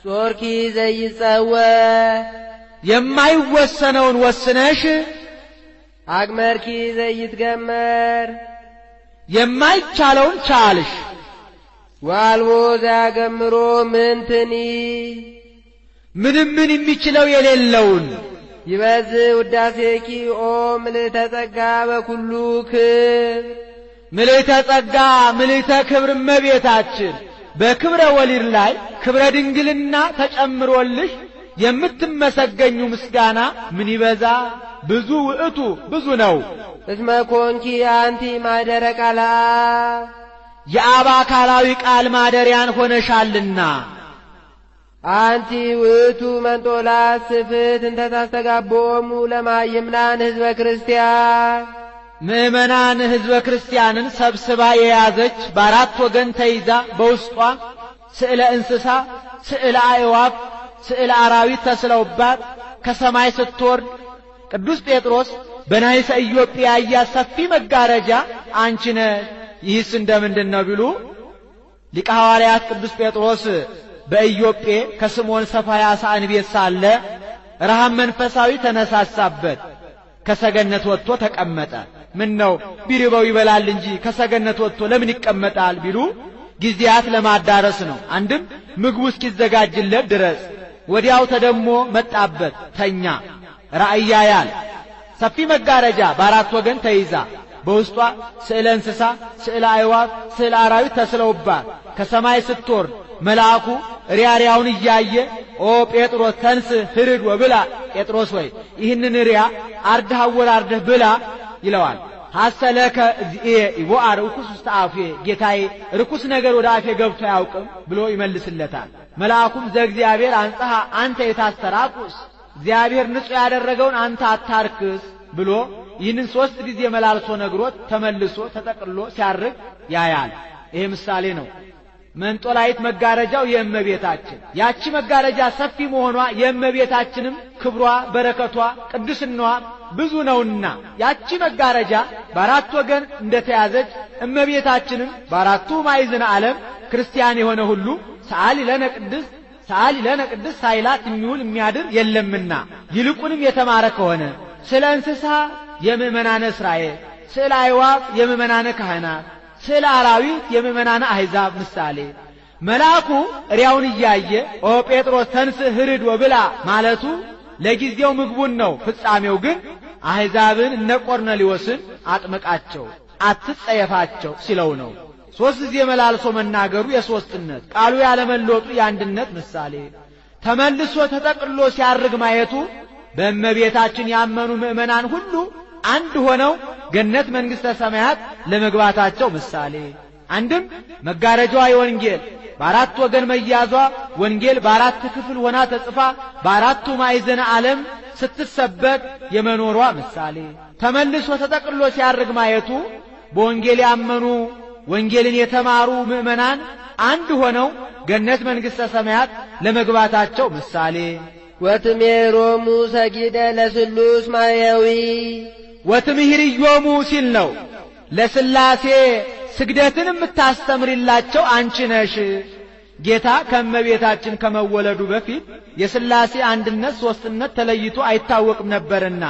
ጾርኪ ዘይጸወ የማይወሰነውን ወስነሽ አግመርኪ ዘይትገመር የማይቻለውን ቻልሽ። ዋልቦ ዘያገምሮ ምንትኒ ምንም የሚችለው የሌለውን ይበዝ ውዳሴኪ ኦ ምልዕተ ጸጋ በኩሉ ክብር ምልዕተ ጸጋ ምልዕተ ክብር እመቤታችን በክብረ ወሊድ ላይ ክብረ ድንግልና ተጨምሮልሽ የምትመሰገኙ ምስጋና ምን ይበዛ ብዙ ውእቱ ብዙ ነው። እስመ ኮንኪ አንቲ ማደረ ቃል የአብ አካላዊ ቃል ማደሪያን ሆነሻልና። አንቲ ውእቱ መንጦላዕት ስፍሕት እንተ ታስተጋብኦሙ ለማይምናን ሕዝበ ክርስቲያን ምእመናን ሕዝበ ክርስቲያንን ሰብስባ የያዘች በአራት ወገን ተይዛ በውስጧ ስዕለ እንስሳ፣ ስዕለ አዕዋፍ፣ ስዕለ አራዊት ተስለውባት ከሰማይ ስትወርድ ቅዱስ ጴጥሮስ በናይሰ ኢዮጴ ያያት ሰፊ መጋረጃ አንቺ ነሽ። ይህስ እንደምንድን ነው ቢሉ ሊቀ ሐዋርያት ቅዱስ ጴጥሮስ በኢዮጴ ከስምዖን ሰፋያሳን ቤት ሳለ ረሃብ መንፈሳዊ ተነሳሳበት። ከሰገነት ወጥቶ ተቀመጠ። ምን ነው ቢርበው ይበላል እንጂ ከሰገነት ወጥቶ ለምን ይቀመጣል ቢሉ ጊዜያት ለማዳረስ ነው። አንድም ምግቡ እስኪዘጋጅለት ድረስ። ወዲያው ተደሞ መጣበት ተኛ። ራእይ ያያል። ሰፊ መጋረጃ በአራት ወገን ተይዛ በውስጧ ስዕለ እንስሳ፣ ስዕለ አዕዋፍ፣ ስዕለ አራዊት ተስለውባት ከሰማይ ስትወርድ መልአኩ ሪያውን እያየ ኦ ጴጥሮስ ተንስ ህርድ ወብላ፣ ጴጥሮስ ወይ ይህንን ሪያ አርደህ አወራርደህ ብላ ይለዋል። ሐሰለከ እግዚእ ይቦአ ርኩስ ውስተ አፌ፣ ጌታዬ ርኩስ ነገር ወደ አፌ ገብቶ አያውቅም ብሎ ይመልስለታል። መልአኩም ዘእግዚአብሔር አንጽሐ አንተ የታስተራቁስ፣ እግዚአብሔር ንጹሕ ያደረገውን አንተ አታርክስ ብሎ ይህንን 3 ጊዜ መላልሶ ነግሮት ተመልሶ ተጠቅልሎ ሲያርግ ያያል። ይሄ ምሳሌ ነው። መንጦላዕት መጋረጃው የእመቤታችን ያቺ መጋረጃ ሰፊ መሆኗ የእመቤታችንም ክብሯ፣ በረከቷ፣ ቅድስናዋ ብዙ ነውና ያቺ መጋረጃ በአራት ወገን እንደተያዘች እመቤታችንም በአራቱ ማዕዘነ ዓለም ክርስቲያን የሆነ ሁሉ ሰዓሊ ለነ ቅድስት ሰዓሊ ለነ ቅድስት ሳይላት የሚውል የሚያድር የለምና ይልቁንም የተማረ ከሆነ ስለ እንስሳ የምእመናነ እስራኤል፣ ስለ አዕዋፍ የምእመናነ ካህናት፣ ስለ አራዊት የምእመናነ አሕዛብ ምሳሌ መልአኩ ሪያውን እያየ ኦ ጴጥሮስ ተንስ ህርድ ወብላ ማለቱ ለጊዜው ምግቡን ነው። ፍጻሜው ግን አሕዛብን እነ ቆርኔሌዎስን አጥምቃቸው አትጸየፋቸው ሲለው ነው። 3 ጊዜ መላልሶ መናገሩ የሦስትነት ቃሉ ያለመለወጡ የአንድነት ምሳሌ ተመልሶ ተጠቅልሎ ሲያርግ ማየቱ በእመቤታችን ያመኑ ምእመናን ሁሉ አንድ ሆነው ገነት መንግሥተ ሰማያት ለመግባታቸው ምሳሌ። አንድም መጋረጃዋ የወንጌል በአራት ወገን መያዟ ወንጌል በአራት ክፍል ሆና ተጽፋ በአራቱ ማዕዘነ ዓለም ስትሰበክ የመኖሯ ምሳሌ ተመልሶ ተጠቅልሎ ሲያርግ ማየቱ በወንጌል ያመኑ ወንጌልን የተማሩ ምእመናን አንድ ሆነው ገነት መንግሥተ ሰማያት ለመግባታቸው ምሳሌ። ወትሜሮሙ ሰጊደ ለስሉስ ማያዊ ወትምህርዮሙ ሲል ነው። ለሥላሴ ስግደትን የምታስተምሪላቸው አንቺ ነሽ። ጌታ ከእመቤታችን ከመወለዱ በፊት የሥላሴ አንድነት ሦስትነት ተለይቶ አይታወቅም ነበርና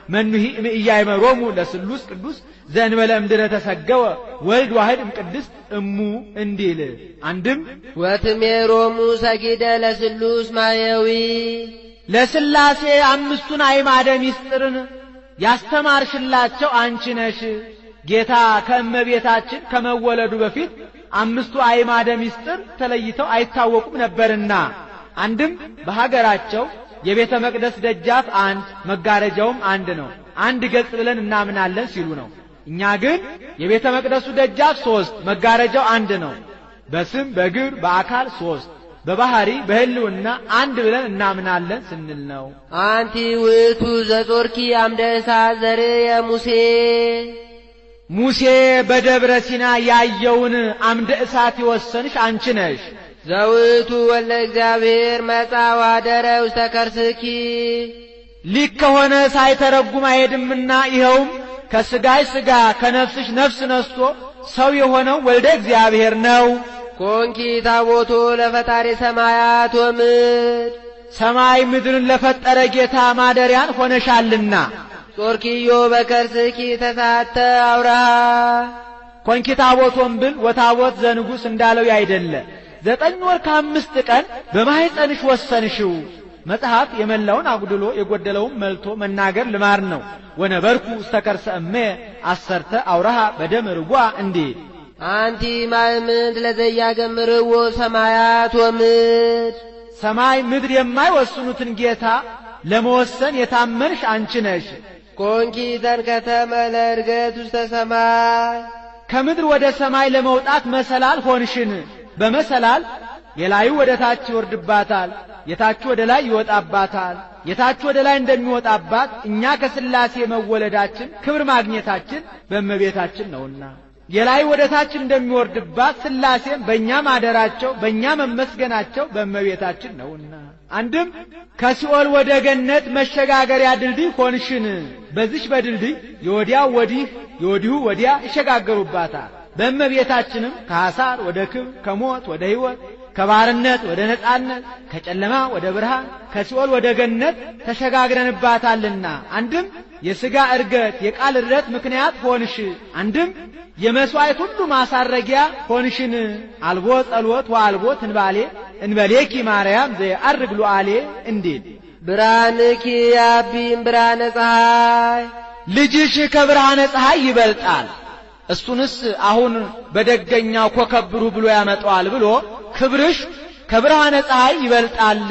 መኑሂ እምኢያእመሮሙ ለስሉስ ቅዱስ ዘእንበለ እምድረ ተሰገወ ወልድ ዋሕድ እምቅድስት እሙ እንዲል። አንድም ወትሜሮሙ ሰጊደ ለስሉስ ማያዊ ለሥላሴ አምስቱን አዕማደ ምስጢርን ያስተማርሽላቸው አንቺ ነሽ። ጌታ ከእመቤታችን ከመወለዱ በፊት አምስቱ አዕማደ ምስጢር ተለይተው አይታወቁም ነበርና አንድም በሀገራቸው የቤተ መቅደስ ደጃፍ አንድ መጋረጃውም አንድ ነው፣ አንድ ገጽ ብለን እናምናለን ሲሉ ነው። እኛ ግን የቤተ መቅደሱ ደጃፍ 3 መጋረጃው አንድ ነው። በስም በግብር በአካል 3 በባህሪ በህልውና አንድ ብለን እናምናለን ስንል ነው። አንቲ ውእቱ ዘጾርኪ አምደ እሳት ዘርየ ሙሴ ሙሴ በደብረ ሲና ያየውን አምደ እሳት የወሰንሽ አንቺ ነሽ። ዘውእቱ ወልደ እግዚአብሔር መጻ ወአደረ ውስተ ከርስኪ ሊክ ከሆነ ሳይተረጉም አይሄድምና ይኸውም ከሥጋሽ ሥጋ ከነፍስሽ ነፍስ ነስቶ ሰው የሆነው ወልደ እግዚአብሔር ነው። ኮንኪ ታቦቶ ለፈጣሪ ሰማያት ወምድር ሰማይ ምድርን ለፈጠረ ጌታ ማደሪያን ሆነሻልና። ጾርኪዮ በከርስኪ ተሳተ አውራሃ ኮንኪ ታቦቶን ብል ወታቦት ዘንጉስ እንዳለው ያይደለ 9 ወር ከ5 ቀን በማህፀንሽ ወሰንሽው። መጽሐፍ የመላውን አጉድሎ የጎደለውን መልቶ መናገር ልማር ነው። ወነበርኩ እስተከርሰ እሜ 10 አውራሃ በደም ርጓ እንዲል አንቲ ማእምንት ለዘያገምርዎ ሰማያት ወምድር ሰማይ ምድር የማይወስኑትን ጌታ ለመወሰን የታመንሽ አንቺ ነሽ። ኮንኪ ተንከተመ ለእርገት ውስተ ሰማይ ከምድር ወደ ሰማይ ለመውጣት መሰላል ሆንሽን። በመሰላል የላዩ ወደ ታች ይወርድባታል፣ የታች ወደ ላይ ይወጣባታል። የታች ወደ ላይ እንደሚወጣባት እኛ ከሥላሴ መወለዳችን ክብር ማግኘታችን በእመቤታችን ነውና የላይ ወደ ታች እንደሚወርድባት ሥላሴም በእኛ ማደራቸው በእኛ መመስገናቸው በእመቤታችን ነውና አንድም ከሲኦል ወደ ገነት መሸጋገሪያ ድልድይ ሆንሽን። በዚች በድልድይ የወዲያው ወዲህ የወዲሁ ወዲያ ይሸጋገሩባታል። በእመቤታችንም ከሐሳር ወደ ክብር ከሞት ወደ ሕይወት ከባርነት ወደ ነጻነት ከጨለማ ወደ ብርሃን ከሲኦል ወደ ገነት ተሸጋግረንባታልና አንድም የሥጋ እርገት የቃል እርገት ምክንያት ሆንሽ። አንድም የመስዋዕት ሁሉ ማሳረጊያ ሆንሽን። አልቦ ጸሎት ወአልቦ ትንባሌ እንበሌኪ ማርያም ዘየዐርግ ሉዓሌ እንዲል ብርሃንኪ ያቢም ብርሃነ ፀሐይ ልጅሽ ከብርሃነ ፀሐይ ይበልጣል። እሱንስ አሁን በደገኛው ኮከብሩ ብሎ ያመጣዋል ብሎ ክብርሽ ከብርሃነ ፀሐይ ይበልጣል።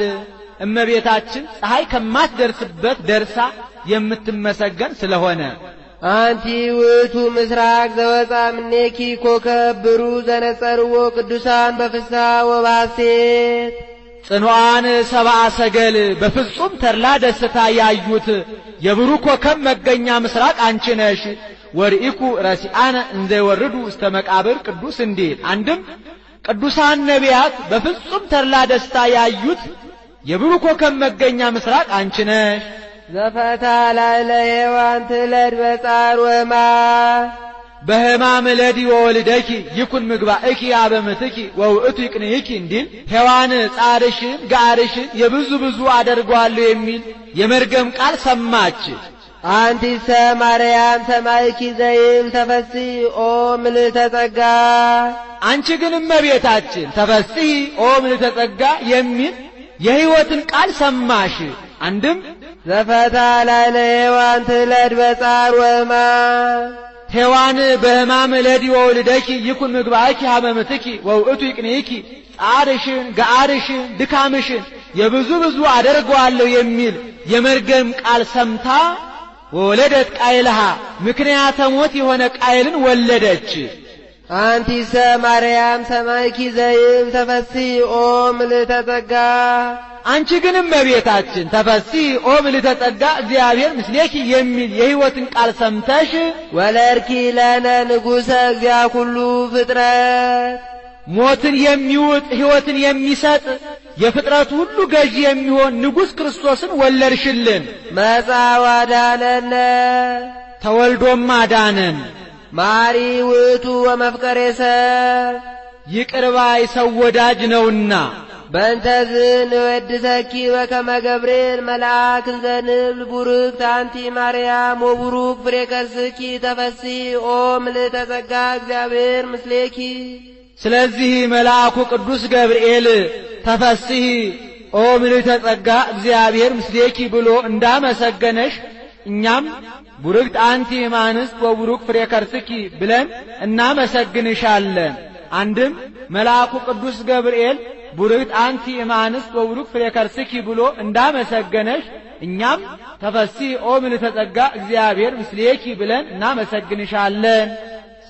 እመቤታችን ፀሐይ ከማትደርስበት ደርሳ የምትመሰገን ስለሆነ አንቲ ውእቱ ምስራቅ ዘወፃ እምኔኪ ኮከብሩ ዘነጸርዎ ቅዱሳን በፍስሐ ወባሴት ጽኑዓን ሰብአ ሰገል በፍጹም ተድላ ደስታ ያዩት የብሩክ ኮከብ መገኛ ምስራቅ አንቺ ነሽ። ወርኢኩ ረሲአነ እንዘ ይወርዱ እስተ መቃብር ቅዱስ እንዲል አንድም ቅዱሳን ነቢያት በፍጹም ተድላ ደስታ ያዩት የብሩክ ኮከብ መገኛ ምስራቅ አንቺ ነሽ። ዘፈታ ላዕለ ሔዋን ትለድ በጻር ወማ በሕማም ለዲ ወወልደኪ ይኩን ምግባእኪ አበምትኪ ወውእቱ ይቅንይኪ እንዲል ሔዋን ጻርሽን ጋርሽን የብዙ ብዙ አደርገዋለሁ የሚል የመርገም ቃል ሰማች። አንቲሰ ማርያም ሰማይኪ ዘይም ተፈሲ ኦ ምልዕተ ጸጋ አንቺ ግን እመቤታችን ተፈሲ ኦ ምልዕተ ጸጋ የሚል የሕይወትን ቃል ሰማሽ። አንድም ዘፈታ ላዕለ ሔዋን ትለድ በጻር ወማ ሔዋን በሕማም ለዲ ወወልደኪ ይኩን ምግባእኪ ሀመምትኪ ወውእቱ ይቅንይኪ ጻርሽን ጋርሽን ድካምሽን የብዙ ብዙ አደርገዋለሁ የሚል የመርገም ቃል ሰምታ ወወለደት ቃይልሃ ምክንያተ ሞት የሆነ ቃይልን ወለደች። አንቲሰ ማርያም ሰማይኪ ዘይም ተፈሲ ኦ ምልዕተ ጸጋ አንቺ ግን እመቤታችን ተፈሲ ኦ ምልዕተ ጸጋ እግዚአብሔር ምስሌኪ የሚል የሕይወትን ቃል ሰምተሽ ወለድኪ ለነ ንጉሠ እግዚአ ኩሉ ፍጥረት ሞትን የሚውጥ ሕይወትን የሚሰጥ የፍጥረት ሁሉ ገዢ የሚሆን ንጉሥ ክርስቶስን ወለድሽልን። መጻ ወአዳነነ ተወልዶም አዳነን። ማሪ ውእቱ ወመፍቀሬ ሰብ ይቅር ባይ ሰው ወዳጅ ነውና በእንተዝ ንወድሰኪ በከመ ገብርኤል መልአክ እንዘንብል ቡርክት አንቲ ማርያም ወቡሩክ ፍሬ ከርስኪ ተፈሲ ኦ ምልዕተ ጸጋ እግዚአብሔር ምስሌኪ ስለዚህ መልአኩ ቅዱስ ገብርኤል ተፈሲ ኦ ምልዕተ ጸጋ እግዚአብሔር ምስሌኪ ብሎ እንዳመሰገነሽ እኛም ቡርክት አንቲ እማንስት ወቡሩክ ፍሬ ከርስኪ ብለን እናመሰግንሻለን። አንድም መልአኩ ቅዱስ ገብርኤል ቡርክት አንቲ እማንስት ወቡሩክ ፍሬ ከርስኪ ብሎ እንዳመሰገነሽ እኛም ተፈሲ ኦ ምልዕተ ጸጋ እግዚአብሔር ምስሌኪ ብለን እናመሰግንሻለን።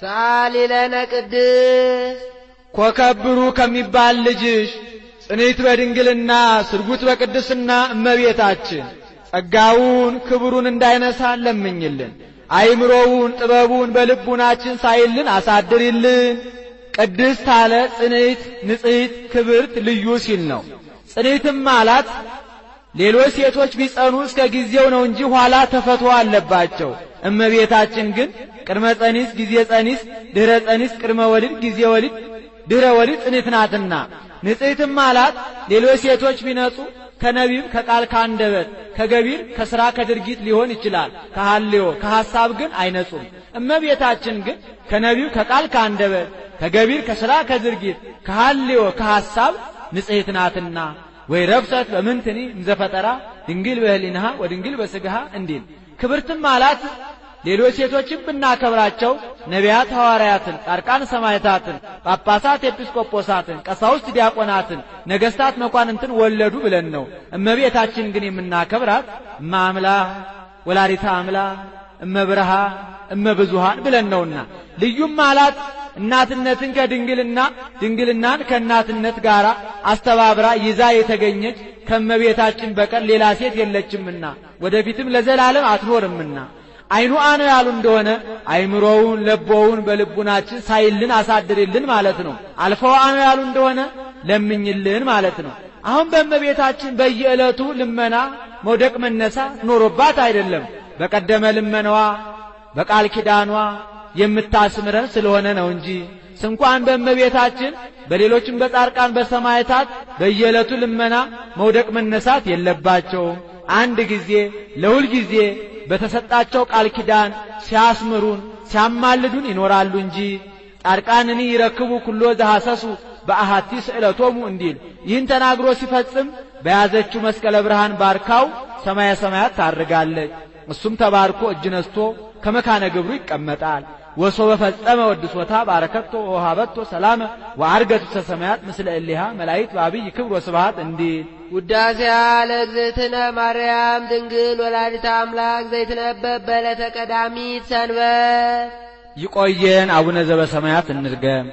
ሳሊ ለነ ቅድስት ኮከብሩ ከሚባል ልጅሽ ጽንዕት በድንግልና ስርጉት በቅድስና እመቤታችን ጸጋውን ክብሩን እንዳይነሳ ለምኝልን። አይምሮውን ጥበቡን በልቡናችን ሳይልን አሳድሪልን። ቅድስት አለ ጽንዕት ንጽሕት ክብርት ልዩ ሲል ነው። ጽንዕትም አላት ሌሎች ሴቶች ቢጸኑ እስከ ጊዜው ነው እንጂ ኋላ ተፈትዋ አለባቸው። እመቤታችን ግን ቅድመ ጸኒስ ጊዜ ጸኒስ ድህረ ጸኒስ ቅድመ ወሊድ ጊዜ ወሊድ ድህረ ወሊድ ጽንዕት ናትና። ንጽሕትም አላት ሌሎች ሴቶች ቢነጹ ከነቢብ ከቃል ካንደበት ከገቢር ከሥራ ከድርጊት ሊሆን ይችላል። ከሐልዮ ከሐሳብ ግን አይነጹም። እመቤታችን ግን ከነቢብ ከቃል ካንደበት ከገቢር ከሥራ ከድርጊት ከሐልዮ ከሐሳብ ንጽሕት ናትና ወይ ረብሰት በምንትኒ እንዘፈጠራ ድንግል በህሊናሃ ወድንግል በሥጋሃ እንዲል ክብርትም አላት። ሌሎች ሴቶችን ብናከብራቸው ነቢያት ሐዋርያትን፣ ጻድቃን ሰማዕታትን፣ ጳጳሳት ኤጲስቆጶሳትን፣ ቀሳውስት ዲያቆናትን፣ ነገሥታት መኳንንትን ወለዱ ብለን ነው። እመቤታችን ግን የምናከብራት እመ አምላክ ወላዲተ አምላክ እመ ብርሃን እመ ብዙኃን ብለን ነውና ልዩም አላት። እናትነትን ከድንግልና ድንግልናን ከእናትነት ጋር አስተባብራ ይዛ የተገኘች ከእመቤታችን በቀር ሌላ ሴት የለችምና ወደፊትም ለዘላለም አትኖርምና አይኑ አነ ያሉ እንደሆነ አይምሮውን ለቦውን በልቡናችን ሳይልን አሳድርልን ማለት ነው። አልፈው አነ ያሉ እንደሆነ ለምኝልን ማለት ነው። አሁን በእመቤታችን በየዕለቱ ልመና መውደቅ መነሳት ኖሮባት አይደለም። በቀደመ ልመናዋ በቃል ኪዳኗ የምታስምረን ስለሆነ ነው እንጂ ስንኳን በእመቤታችን በሌሎችም በጻድቃን በሰማዕታት በየዕለቱ ልመና መውደቅ መነሳት የለባቸውም። አንድ ጊዜ ለሁል ጊዜ በተሰጣቸው ቃል ኪዳን ሲያስምሩን ሲያማልዱን ይኖራሉ እንጂ ጻድቃንኒ ይረክቡ ኩሎ ዘሐሰሱ በአሐቲ ስዕለቶሙ እንዲል ይህን ተናግሮ ሲፈጽም በያዘችው መስቀለ ብርሃን ባርካው ሰማየ ሰማያት ታርጋለች። እሱም ተባርኮ እጅ ነስቶ ከመካነ ግብሩ ይቀመጣል። ወሶበ ፈጸመ ወድሶታ ባረከቶ ወሃበቶ ሰላመ ወአርገቱ ሰማያት ምስለ እሊሃ መላእክት በአብይ ክብር ወስብሐት እንዲል ውዳሴያ ለእግዝእትነ ማርያም ድንግል ወላዲተ አምላክ ዘይትነበብ በዕለተ ቀዳሚት ሰንበት። ይቆየን። አቡነ ዘበሰማያት እንድገም።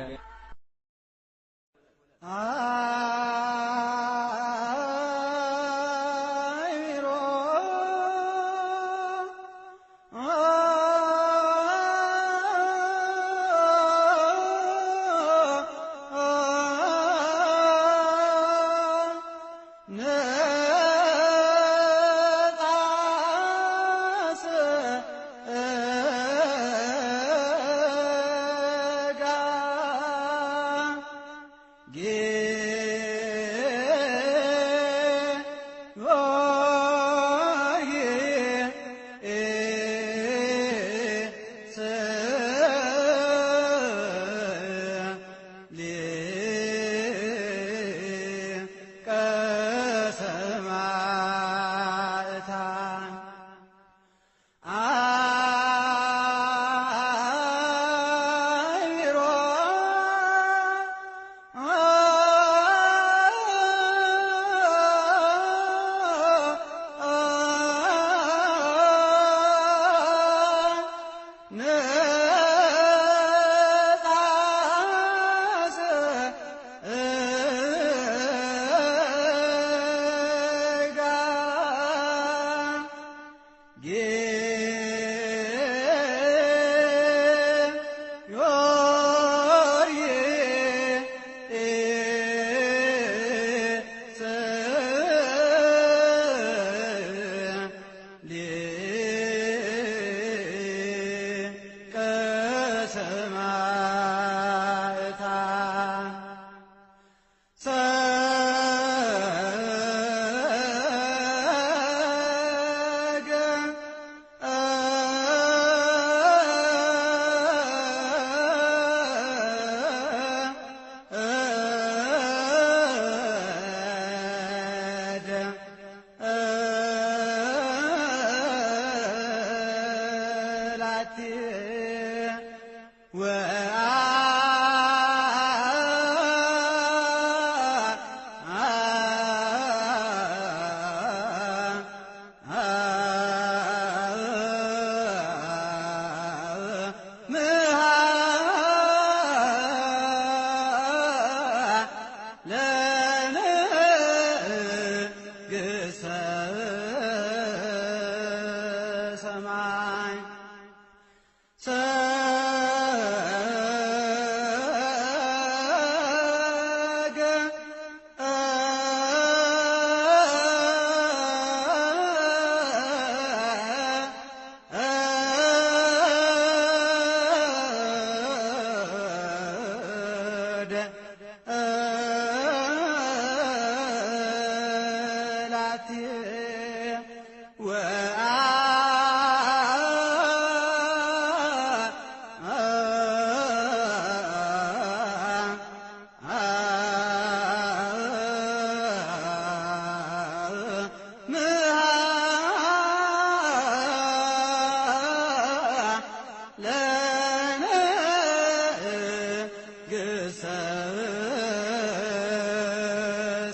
ዛቲ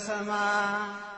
ሰማይ